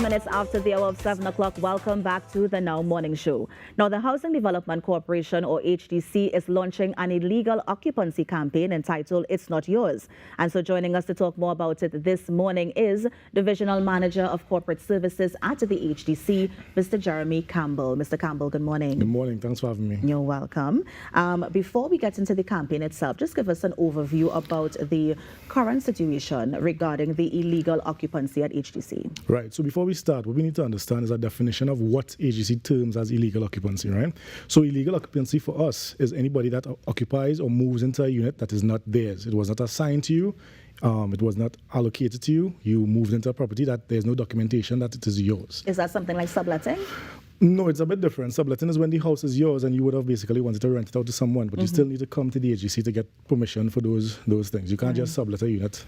minutes after the hour of 7 o'clock. Welcome back to the Now Morning Show. Now, the Housing Development Corporation, or HDC, is launching an illegal occupancy campaign entitled It's Not Yours. And so joining us to talk more about it this morning is Divisional Manager of Corporate Services at the HDC, Mr. Jeremy Campbell. Mr. Campbell, good morning. Good morning. Thanks for having me. You're welcome. Before we get into the campaign itself, just give us an overview about the current situation regarding the illegal occupancy at HDC. Right. So before we start, what we need to understand is a definition of what HDC terms as illegal occupancy, right? So illegal occupancy for us is anybody that occupies or moves into a unit that is not theirs. It was not assigned to you. It was not allocated to you. You moved into a property that there's no documentation that it is yours. Is that something like subletting? No, it's a bit different. Subletting is when the house is yours and you would have basically wanted to rent it out to someone, but you still need to come to the HDC to get permission for those things. You can't just sublet a unit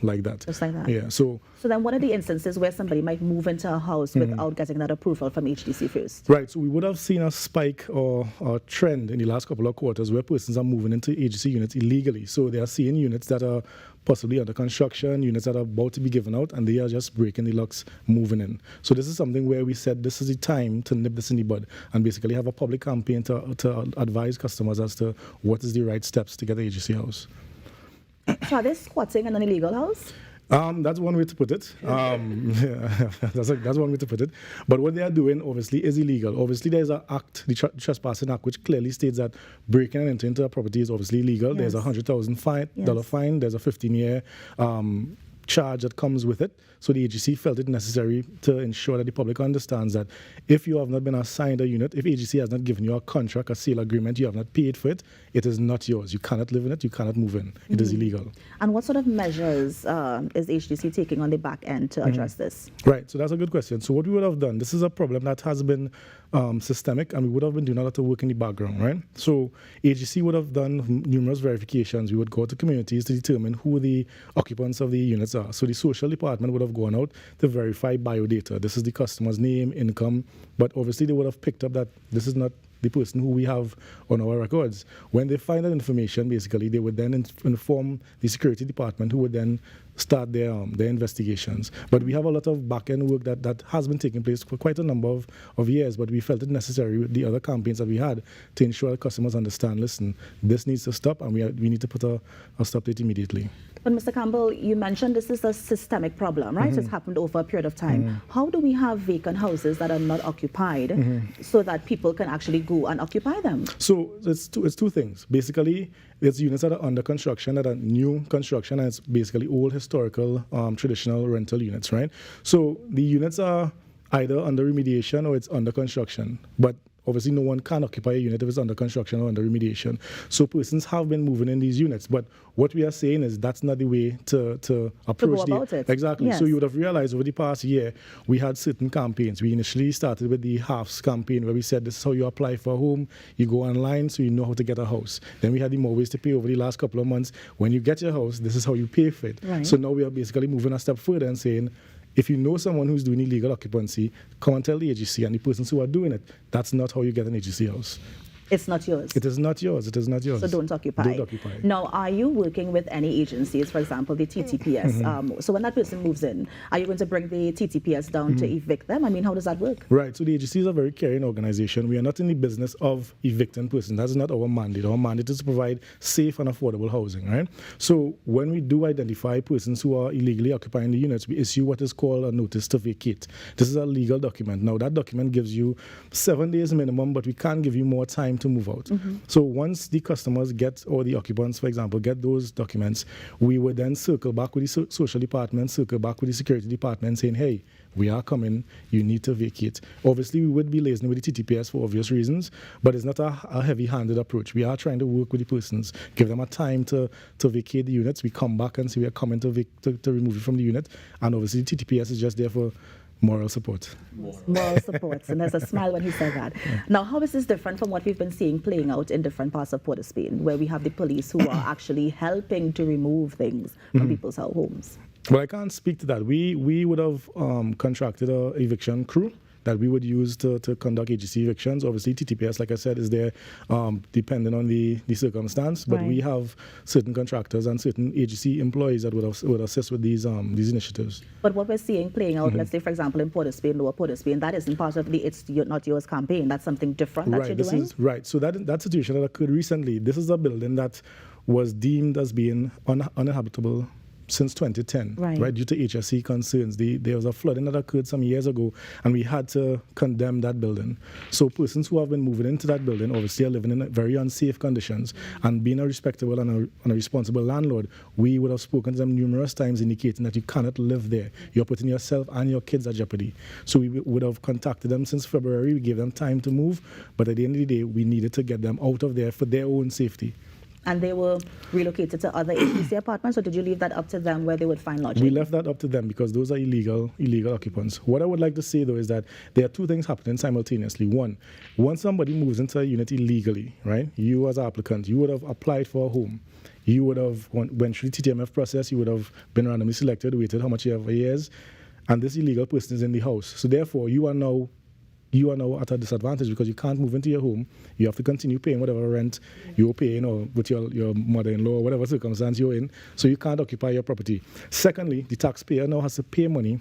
like that. Just like that? Yeah. So then what are the instances where somebody might move into a house without getting that approval from HDC first? Right. So we would have seen a spike or a trend in the last couple of quarters where persons are moving into HDC units illegally. So they are seeing units that are possibly under construction, units that are about to be given out, and they are just breaking the locks, moving in. So this is something where we said this is the time to nip this in the bud and basically have a public campaign to advise customers as to what is the right steps to get an HDC house. So are they squatting in an illegal house? That's one way to put it. Yeah, that's one way to put it. But what they are doing, obviously, is illegal. Obviously, there's an act, the Trespassing Act, which clearly states that breaking and entering into a property is obviously illegal. Yes. There's a $100,000 fine. There's a 15-year charge that comes with it. So the agency felt it necessary to ensure that the public understands that if you have not been assigned a unit, if agency has not given you a contract, a sale agreement, you have not paid for it, it is not yours. You cannot live in it. You cannot move in. It is illegal. And what sort of measures is HDC taking on the back end to address this? Right. So that's a good question. So what we would have done, this is a problem that has been systemic, and we would have been doing a lot of work in the background, right? So agency would have done numerous verifications. We would go to communities to determine who the occupants of the units are. So the social department would have gone out to verify biodata. This is the customer's name, income, but obviously they would have picked up that this is not the person who we have on our records. When they find that information, basically, they would then inform the security department, who would then start their investigations. But we have a lot of back-end work that has been taking place for quite a number of years, but we felt it necessary with the other campaigns that we had to ensure that customers understand, listen, this needs to stop, and we need to put a stop to it immediately. But Mr. Campbell, you mentioned this is a systemic problem, right? It's happened over a period of time. How do we have vacant houses that are not occupied so that people can actually go and occupy them? So it's two things. Basically, it's units that are under construction, that are new construction, and it's basically old historical traditional rental units, right? So the units are either under remediation or it's under construction. But obviously, no one can occupy a unit if it's under construction or under remediation. So persons have been moving in these units. But what we are saying is that's not the way to approach it. Exactly. Yes. So you would have realized over the past year, we had certain campaigns. We initially started with the HAFS campaign, where we said this is how you apply for a home. You go online so you know how to get a house. Then we had the more ways to pay over the last couple of months. When you get your house, this is how you pay for it. Right. So now we are basically moving a step further and saying, if you know someone who's doing illegal occupancy, come and tell the agency, and the persons who are doing it, that's not how you get an agency house. It's not yours. It is not yours. It is not yours. So don't occupy. Don't occupy. Now, are you working with any agencies, for example, the TTPS? So when that person moves in, are you going to bring the TTPS down to evict them? I mean, how does that work? Right. So the agency is a very caring organization. We are not in the business of evicting persons. That's not our mandate. Our mandate is to provide safe and affordable housing, right? So when we do identify persons who are illegally occupying the units, we issue what is called a notice to vacate. This is a legal document. Now, that document gives you 7 days minimum, but we can't give you more time to move out. So once the customers get, or the occupants, for example, get those documents, we would then circle back with the social department, circle back with the security department saying, hey, we are coming, you need to vacate. Obviously, we would be liaising with the TTPS for obvious reasons, but it's not a heavy-handed approach. We are trying to work with the persons, give them a time to vacate the units. We come back and say we are coming to remove it from the unit, and obviously the TTPS is just there for moral support. Moral support. And there's a smile when he said that. Yeah. Now, how is this different from what we've been seeing playing out in different parts of Port of Spain, where we have the police who are actually helping to remove things from people's homes? Well, I can't speak to that. We would have contracted an eviction crew that we would use to conduct HDC evictions. Obviously, TTPS, like I said, is there depending on the circumstance, but we have certain contractors and certain HDC employees that would assist with these initiatives. But what we're seeing playing out, let's say, for example, in Port of Spain, Lower Port of Spain, that isn't part of the It's Not Yours campaign. That's something different that you're doing? Right. So that situation that occurred recently, this is a building that was deemed as being uninhabitable since 2010, right? Due to HSE concerns. There was a flooding that occurred some years ago, and we had to condemn that building. So persons who have been moving into that building obviously are living in very unsafe conditions, and being a respectable and a responsible landlord, we would have spoken to them numerous times indicating that you cannot live there. You're putting yourself and your kids at jeopardy. So we would have contacted them since February. We gave them time to move, but at the end of the day, we needed to get them out of there for their own safety. And they were relocated to other HDC apartments, or did you leave that up to them where they would find lodging? We left that up to them because those are illegal occupants. What I would like to say, though, is that there are two things happening simultaneously. One, once somebody moves into a unit illegally, right, you as an applicant, you would have applied for a home. You would have, went through the TTMF process, you would have been randomly selected, waited how much you have for years, and this illegal person is in the house. So therefore, you are now at a disadvantage because you can't move into your home. You have to continue paying whatever rent you're paying, or with your mother-in-law, or whatever circumstance you're in, so you can't occupy your property. Secondly, the taxpayer now has to pay money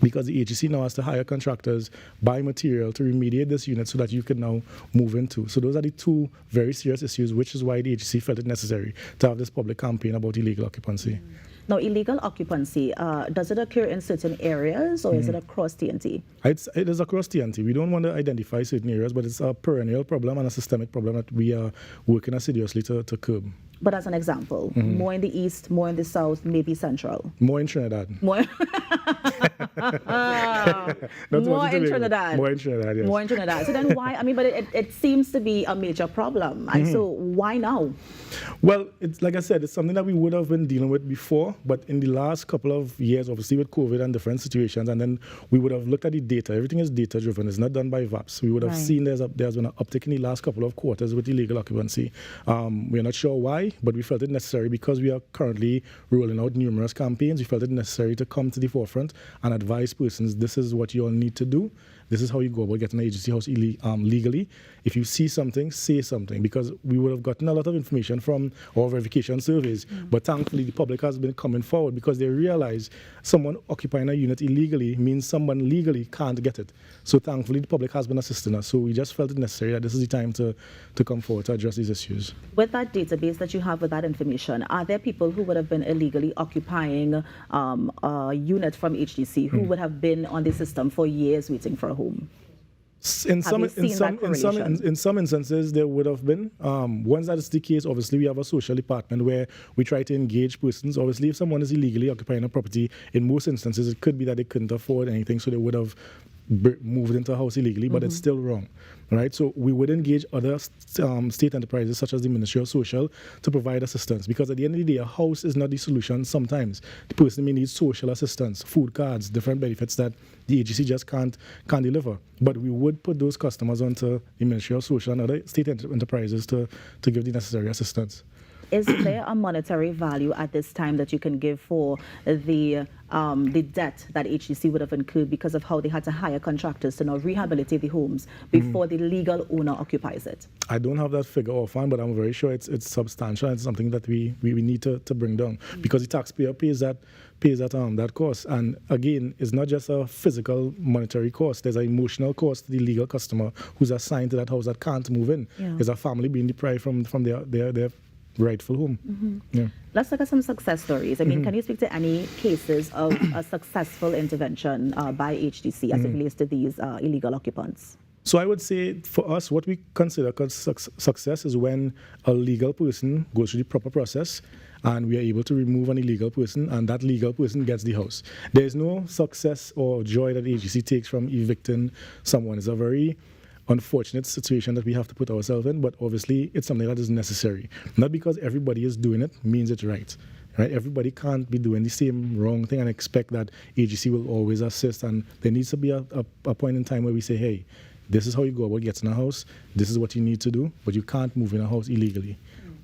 because the HDC now has to hire contractors, buy material to remediate this unit so that you can now move into. So those are the two very serious issues, which is why the HDC felt it necessary to have this public campaign about illegal occupancy. Now, illegal occupancy, does it occur in certain areas, or is it across TNT? It is across TNT. We don't want to identify certain areas, but it's a perennial problem and a systemic problem that we are working assiduously to curb. But as an example, more in the east, more in the south, maybe central? More in Trinidad. More, more in Trinidad. More in Trinidad, yes. More in Trinidad. So then why, I mean, but it seems to be a major problem. And so why now? Well, it's like I said, it's something that we would have been dealing with before, but in the last couple of years, obviously with COVID and different situations, and then we would have looked at the data. Everything is data-driven. It's not done by VAPs. We would have seen there's been an uptick in the last couple of quarters with illegal occupancy. We're not sure why, but we felt it necessary because we are currently rolling out numerous campaigns. We felt it necessary to come to the forefront and advise persons, this is what you all need to do. This is how you go about getting an agency house legally. If you see something, say something, because we would have gotten a lot of information from our verification surveys, but thankfully the public has been coming forward because they realize someone occupying a unit illegally means someone legally can't get it. So thankfully the public has been assisting us. So we just felt it necessary that this is the time to come forward to address these issues. With that database that you have with that information, are there people who would have been illegally occupying a unit from HDC who would have been on the system for years waiting for a home? In some instances, there would have been. Once that is the case, obviously, we have a social department where we try to engage persons. Obviously, if someone is illegally occupying a property, in most instances, it could be that they couldn't afford anything, so they would have moved into a house illegally, but it's still wrong, right? So we would engage other state enterprises such as the Ministry of Social to provide assistance, because at the end of the day, a house is not the solution. Sometimes the person may need social assistance, food cards, different benefits that the agency just can't deliver. But we would put those customers onto the Ministry of Social and other state enterprises to give the necessary assistance. Is there a monetary value at this time that you can give for the debt that HDC would have incurred because of how they had to hire contractors to now rehabilitate the homes before the legal owner occupies it? I don't have that figure offhand, but I'm very sure it's substantial. It's something that we need to bring down because the taxpayer pays that cost. And again, it's not just a physical monetary cost. There's an emotional cost to the legal customer who's assigned to that house that can't move in. There's a family being deprived from their rightful home. Let's look at some success stories. I mean, can you speak to any cases of a successful intervention by HDC as it relates to these illegal occupants? So I would say for us, what we consider success is when a legal person goes through the proper process and we are able to remove an illegal person and that legal person gets the house. There is no success or joy that the HDC takes from evicting someone. It's a very unfortunate situation that we have to put ourselves in, but obviously it's something that is necessary. Not because everybody is doing it means it's right. Everybody can't be doing the same wrong thing and expect that agency will always assist, and there needs to be a point in time where we say, hey, this is how you go about getting a house, this is what you need to do, but you can't move in a house illegally.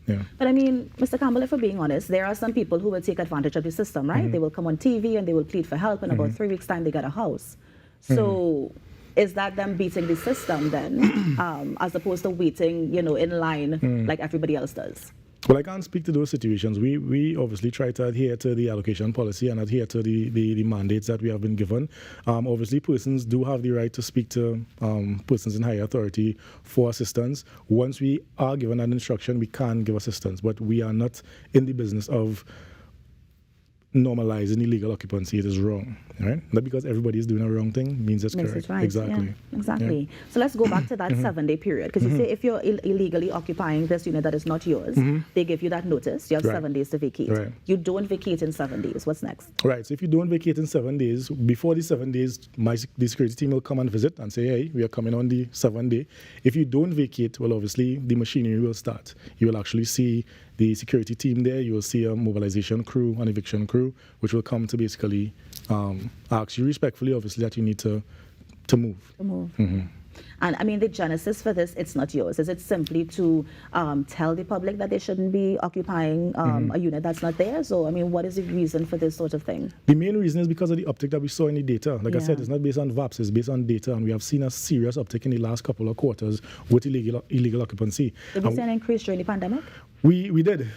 But I mean, Mr. Campbell, if we're being honest, there are some people who will take advantage of the system, right? They will come on TV and they will plead for help, and about 3 weeks' time they get a house. So is that them beating the system then, as opposed to waiting, in line like everybody else does? Well, I can't speak to those situations. We obviously try to adhere to the allocation policy and adhere to the mandates that we have been given. Obviously, persons do have the right to speak to persons in higher authority for assistance. Once we are given an instruction, we can give assistance, but we are not in the business of normalizing illegal occupancy. It is wrong, right? Not because everybody is doing a wrong thing means it's correct. Right. Exactly. Yeah, exactly. Yeah. So let's go back to that 7-day period, because you say if you're illegally occupying this unit that is not yours, they give you that notice. You have 7 days to vacate. Right. You don't vacate in 7 days. What's next? Right. So if you don't vacate in 7 days, before the 7 days, the security team will come and visit and say, hey, we are coming on the 7th day. If you don't vacate, well, obviously the machinery will start. You will actually see the security team there. You will see a mobilization crew, an eviction crew, which will come to basically ask you respectfully, obviously, that you need to move. And I mean, the genesis for this, it's not yours. Is it simply to tell the public that they shouldn't be occupying a unit that's not theirs? So, I mean, what is the reason for this sort of thing? The main reason is because of the uptick that we saw in the data. Like I said, it's not based on VAPs, it's based on data. And we have seen a serious uptick in the last couple of quarters with illegal occupancy. Did we see an increase during the pandemic? We did,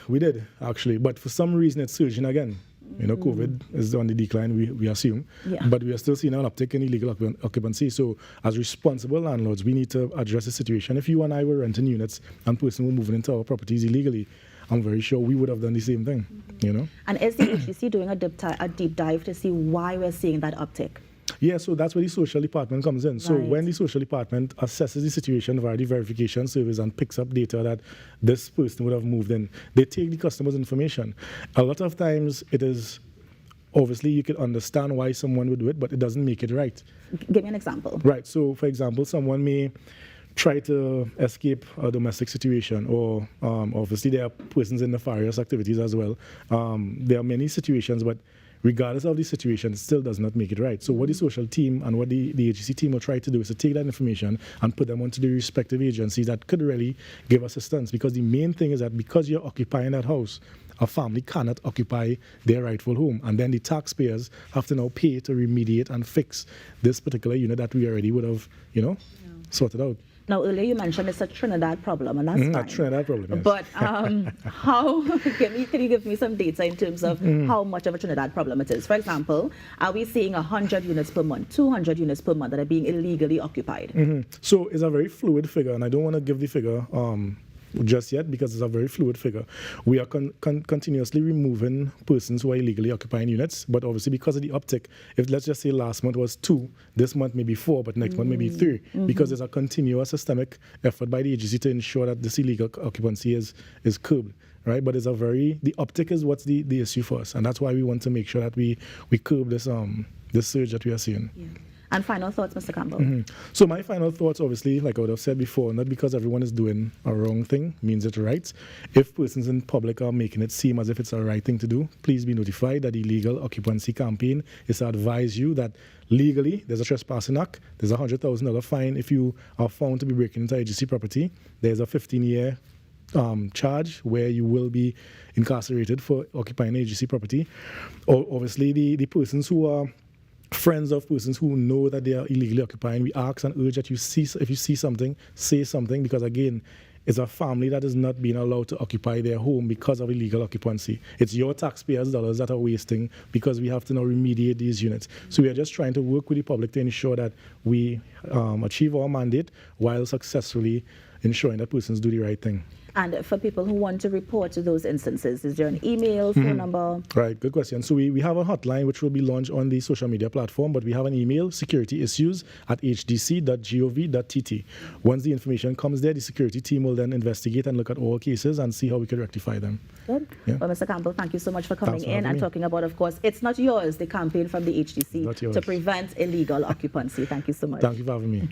actually. But for some reason, it's surging again. COVID is on the decline, we assume. But we are still seeing an uptick in illegal occupancy. So as responsible landlords, we need to address the situation. If you and I were renting units and person were moving into our properties illegally, I'm very sure we would have done the same thing, And is the HDC doing a deep dive to see why we're seeing that uptick? Yeah, so that's where the social department comes in. So when the social department assesses the situation via the verification service and picks up data that this person would have moved in, they take the customer's information. A lot of times it is, obviously you can understand why someone would do it, but it doesn't make it right. Give me an example. Right, so for example, someone may try to escape a domestic situation, or obviously there are persons in nefarious activities as well. There are many situations, but regardless of the situation, it still does not make it right. So what the social team and what the HDC team will try to do is to take that information and put them onto the respective agencies that could really give assistance. Because the main thing is that because you're occupying that house, a family cannot occupy their rightful home. And then the taxpayers have to now pay to remediate and fix this particular unit that we already would have, sorted out. Now, earlier you mentioned it's a Trinidad problem, and that's fine. A Trinidad problem, yes. But can you give me some data in terms of how much of a Trinidad problem it is? For example, are we seeing 100 units per month, 200 units per month that are being illegally occupied? So it's a very fluid figure, and I don't want to give the figure just yet because it's a very fluid figure. We are continuously removing persons who are illegally occupying units, but obviously because of the uptick, if let's just say last month was 2, this month maybe 4, but next month maybe 3, because there's a continuous systemic effort by the agency to ensure that this illegal occupancy is curbed. Right, but the uptick is what's the issue for us, and that's why we want to make sure that we curb this surge that we are seeing. And final thoughts, Mr. Campbell? So my final thoughts, obviously, like I would have said before, not because everyone is doing a wrong thing means it's right. If persons in public are making it seem as if it's a right thing to do, please be notified that the Illegal Occupancy Campaign is to advise you that legally there's a trespassing act, there's a $100,000 fine if you are found to be breaking into HDC property, there's a 15-year charge where you will be incarcerated for occupying HDC property. Obviously, the persons who are friends of persons who know that they are illegally occupying, we ask and urge that if you see something, say something, because again, it's a family that is not being allowed to occupy their home because of illegal occupancy. It's your taxpayers' dollars that are wasting because we have to now remediate these units. So we are just trying to work with the public to ensure that we achieve our mandate while successfully ensuring that persons do the right thing. And for people who want to report to those instances, is there an email, phone number? Right, good question. So we have a hotline which will be launched on the social media platform, but we have an email, securityissues@hdc.gov.tt. Once the information comes there, the security team will then investigate and look at all cases and see how we can rectify them. Good. Yeah. Well, Mr. Campbell, thank you so much for coming in and me. talking about, of course, It's Not Yours, the campaign from the HDC to prevent illegal occupancy. Thank you so much. Thank you for having me.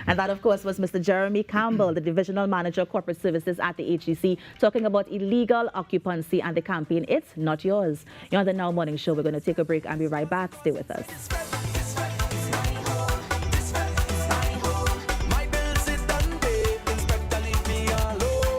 And that, of course, was Mr. Jeremy Campbell, the Divisional Manager, Corporate Services at the HDC, talking about illegal occupancy and the campaign It's Not Yours. You're on the Now Morning Show. We're going to take a break and be right back. Stay with us.